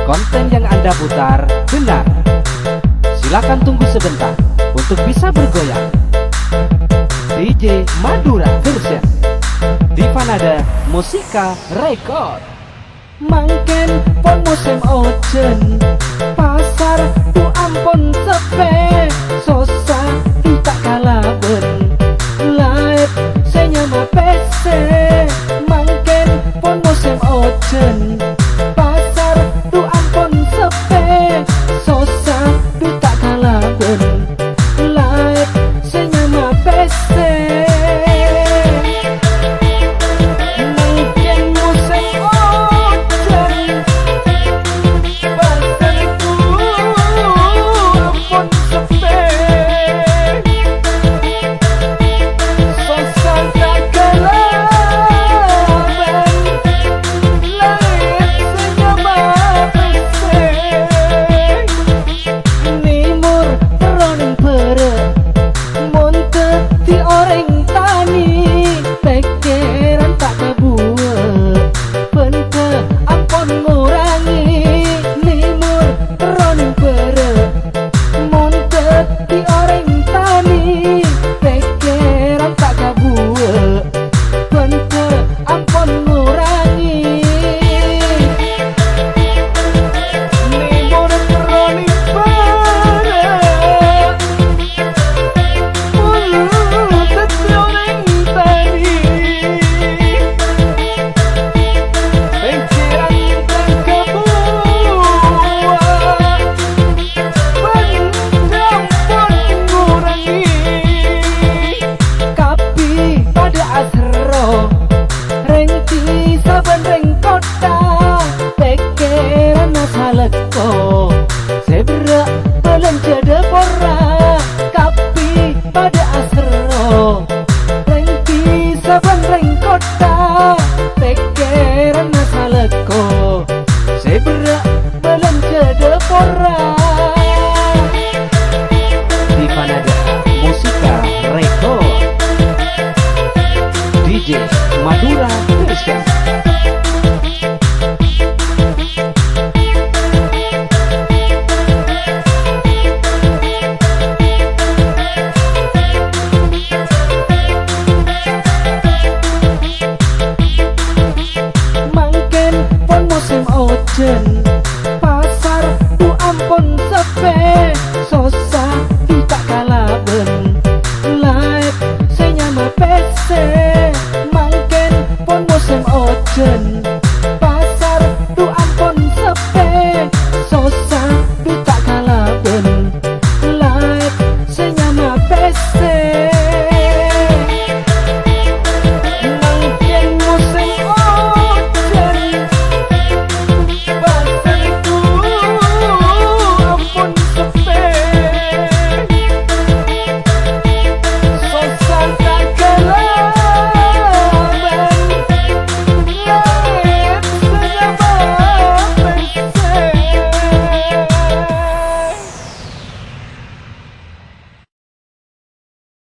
konten yang Anda putar benar. Silakan tunggu sebentar untuk bisa bergoyang. DJ Madura version Divanada Musika Record. Mangken pon musim ojen, pasar tu ampun sepe, sosa tak kalaben, live senyama PC. Mangken pon musim ojen, pasar tu ampun sepe, sosa tak kalaben, live senyama PC. Orang